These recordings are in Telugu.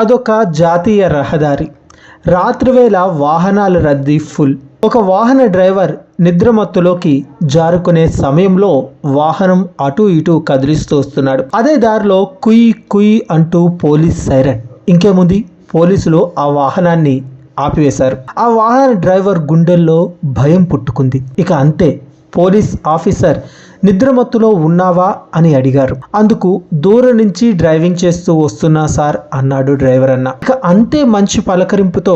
అదొక జాతీయ రహదారి. రాత్రివేళ వాహనాల రద్దీ ఫుల్. ఒక వాహన డ్రైవర్ నిద్రమత్తులోకి జారుకునే సమయంలో వాహనం అటు ఇటు కదిలిస్తూ వస్తున్నాడు. అదే దారిలో కుయ్ కుయ్ అంటూ పోలీస్ సైరన్. ఇంకేముంది, పోలీసులు ఆ వాహనాన్ని ఆపివేశారు. ఆ వాహన డ్రైవర్ గుండెల్లో భయం పుట్టుకుంది. ఇక అంతే, పోలీస్ ఆఫీసర్ నిద్రమత్తులో ఉన్నావా అని అడిగారు. అందుకు దూరం నుంచి డ్రైవింగ్ చేస్తూ వస్తున్నా సార్ అన్నాడు డ్రైవర్ అన్న. ఇక అంతే మంచి పలకరింపుతో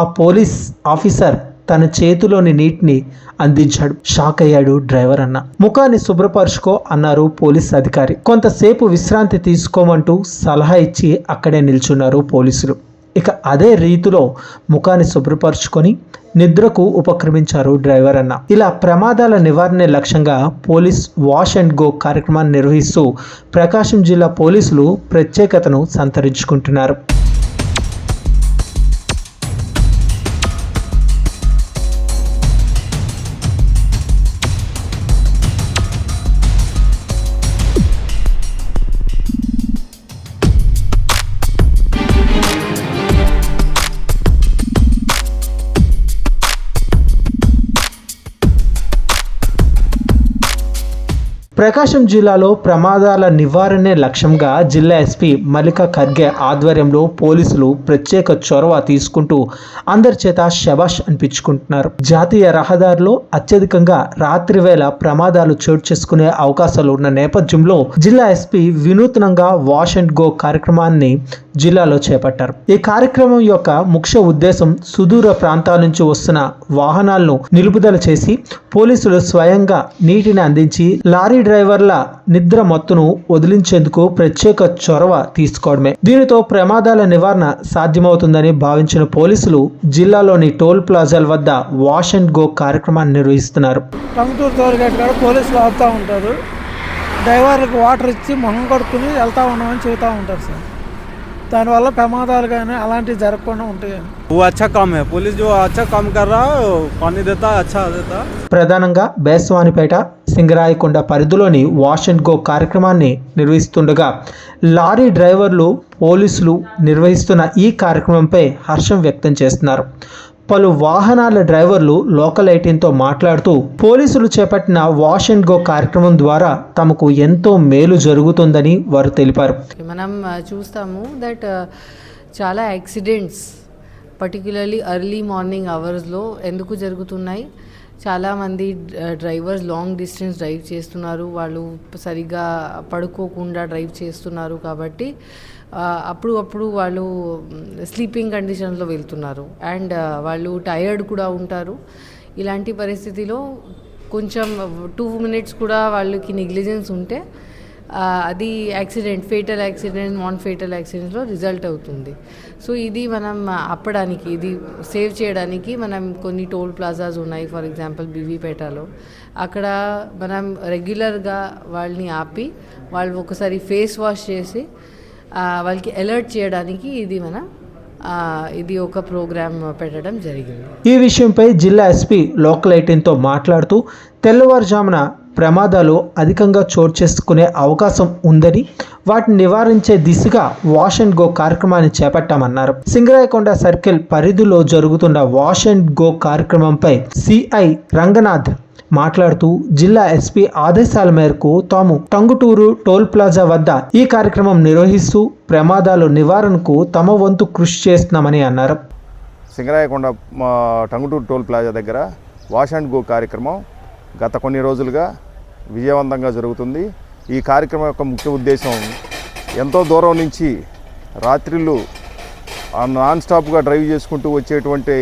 ఆ పోలీస్ ఆఫీసర్ తన చేతిలోని నీటిని అందించాడు. షాక్ అయ్యాడు డ్రైవర్ అన్న. ముఖాన్ని శుభ్రపరుచుకో అన్నారు పోలీస్ అధికారి. కొంతసేపు విశ్రాంతి తీసుకోమంటూ సలహా ఇచ్చి అక్కడే నిల్చున్నారు పోలీసులు. ఇక అదే రీతిలో ముఖాన్ని శుభ్రపరుచుకొని నిద్రకు ఉపక్రమించారు డ్రైవర్ అన్న. ఇలా ప్రమాదాల నివారణే లక్ష్యంగా పోలీస్ వాష్ అండ్ గో కార్యక్రమాన్ని నిర్వహిస్తూ ప్రకాశం జిల్లా పోలీసులు ప్రత్యేకతను సంతరించుకుంటున్నారు. ప్రకాశం జిల్లాలో ప్రమాదాల నివారణే లక్ష్యంగా జిల్లా ఎస్పీ మల్లికా ఖర్గే ఆధ్వర్యంలో పోలీసులు ప్రత్యేక చొరవ తీసుకుంటూ అందరి చేత శబాష్ అనిపించుకుంటున్నారు. జాతీయ రహదారిలో అత్యధికంగా రాత్రివేళ ప్రమాదాలు చోటు చేసుకునే అవకాశాలు ఉన్న నేపథ్యంలో జిల్లా ఎస్పీ వినూత్నంగా వాష్ అండ్ గో కార్యక్రమాన్ని జిల్లాలో చేపట్టారు. ఈ కార్యక్రమం యొక్క ముఖ్య ఉద్దేశం సుదూర ప్రాంతాల నుంచి వస్తున్న వాహనాలను నిలుపుదల చేసి పోలీసులు స్వయంగా నీటిని అందించి లారీ డ్రైవర్ల నిద్ర మత్తును వదిలించేందుకు ప్రత్యేక చొరవ తీసుకోవడమే. దీనితో ప్రమాదాల నివారణ సాధ్యమవుతుందని భావించిన పోలీసులు జిల్లాలోని టోల్ ప్లాజాల వద్ద వాష్ అండ్ గో కార్యక్రమాన్ని నిర్వహిస్తున్నారు. టంగుటూరు టోల్గేట్ కాడ పోలీసులు ఆపుతూ ఉంటారు. డ్రైవర్లకు వాటర్ ఇచ్చి మొహం కడుక్కుని వెళ్తూ ఉన్నామని చెబుతూ ఉంటారు సార్. దానివల్ల ప్రమాదాలు కానీ అలాంటివి జరగకుండా ఉంటాయి. ప్రధానంగా బేస్వానిపేట, సింగరాయకొండ పరిధిలోని వాష్ అండ్ గో కార్యక్రమాన్ని నిర్వహిస్తుండగా లారీ డ్రైవర్లు, పోలీసులు నిర్వహిస్తున్న ఈ కార్యక్రమంపై హర్షం వ్యక్తం చేస్తున్నారు. పలు వాహనాల డ్రైవర్లు లోకల్ 18తో మాట్లాడుతూ పోలీసులు చేపట్టిన వాష్ అండ్ గో కార్యక్రమం ద్వారా తమకు ఎంతో మేలు జరుగుతుందని వారు తెలిపారు. మనం చూస్తాము దట్ చాలా యాక్సిడెంట్స్ పర్టిక్యులర్లీ ఎర్లీ మార్నింగ్ అవర్స్లో ఎందుకు జరుగుతున్నాయి. చాలామంది డ్రైవర్స్ లాంగ్ డిస్టెన్స్ డ్రైవ్ చేస్తున్నారు, వాళ్ళు సరిగ్గా పడుకోకుండా డ్రైవ్ చేస్తున్నారు. కాబట్టి అప్పుడు వాళ్ళు స్లీపింగ్ కండిషన్స్లో వెళ్తున్నారు అండ్ వాళ్ళు టైర్డ్ కూడా ఉంటారు. ఇలాంటి పరిస్థితిలో కొంచెం 2 minutes కూడా వాళ్ళకి నెగ్లిజెన్స్ ఉంటే అది accident, fatal accident, non fatal యాక్సిడెంట్స్లో రిజల్ట్ అవుతుంది. సో ఇది మనం ఆపడానికి, ఇది సేవ్ చేయడానికి మనం కొన్ని టోల్ ప్లాజాస్ ఉన్నాయి. ఫర్ ఎగ్జాంపుల్ బీవీపేటలో అక్కడ మనం రెగ్యులర్గా వాళ్ళని ఆపి వాళ్ళు ఒకసారి ఫేస్ వాష్ చేసి వాళ్ళకి అలర్ట్ చేయడానికి ఇది ఒక ప్రోగ్రామ్ పెట్టడం జరిగింది. ఈ విషయంపై జిల్లా ఎస్పీ లోకల్ 18తో మాట్లాడుతూ తెల్లవారుజామున ప్రమాదాలు అధికంగా చోటు చేసుకునే అవకాశం ఉందని, వాటిని నివారించే దిశగా వాష్ అండ్ గో కార్యక్రమాన్ని చేపట్టామన్నారు. సింగరాయకొండ సర్కిల్ పరిధిలో జరుగుతున్న వాష్ అండ్ గో కార్యక్రమంపై సిఐ రంగనాథ్ మాట్లాడుతూ జిల్లా ఎస్పీ ఆదేశాల మేరకు తాము టంగుటూరు టోల్ ప్లాజా వద్ద ఈ కార్యక్రమం నిర్వహిస్తూ ప్రమాదాల నివారణకు తమ వంతు కృషి చేస్తున్నామని అన్నారు. సింగరాయకొండ టంగుటూరు టోల్ ప్లాజా దగ్గర వాష్ అండ్ గో కార్యక్రమం గత కొన్ని రోజులుగా విజయవంతంగా జరుగుతుంది. ఈ కార్యక్రమం యొక్క ముఖ్య ఉద్దేశం ఎంతో దూరం నుంచి రాత్రిళ్ళు నాన్ స్టాప్గా డ్రైవ్ చేసుకుంటూ వచ్చేటువంటి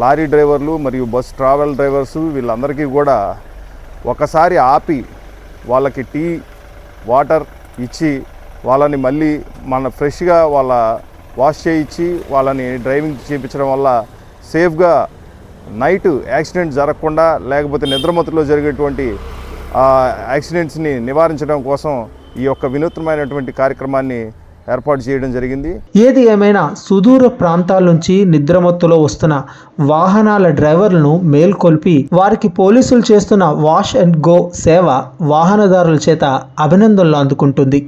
లారీ డ్రైవర్లు మరియు బస్ ట్రావెల్ డ్రైవర్సు వీళ్ళందరికీ కూడా ఒకసారి ఆపి వాళ్ళకి టీ, వాటర్ ఇచ్చి వాళ్ళని మళ్ళీ ఫ్రెష్గా వాళ్ళ వాష్ చేయించి వాళ్ళని డ్రైవింగ్ చేయించడం వల్ల సేఫ్గా నైట్ యాక్సిడెంట్ జరగకుండా లేకపోతే నిద్రమత్తులో జరిగేటువంటి యాక్సిడెంట్స్ని నివారించడం కోసం ఈ యొక్క వినూత్నమైనటువంటి కార్యక్రమాన్ని ఏర్పాటు చేయడం జరిగింది. ఏది ఏమైనా సుదూర ప్రాంతాల నుంచి నిద్రమత్తులో వస్తున్న వాహనాల డ్రైవర్లను మేల్కొల్పి వారికి పోలీసులు చేస్తున్న వాష్ అండ్ గో సేవ వాహనదారుల చేత అభినందనలు అందుకుంటుంది.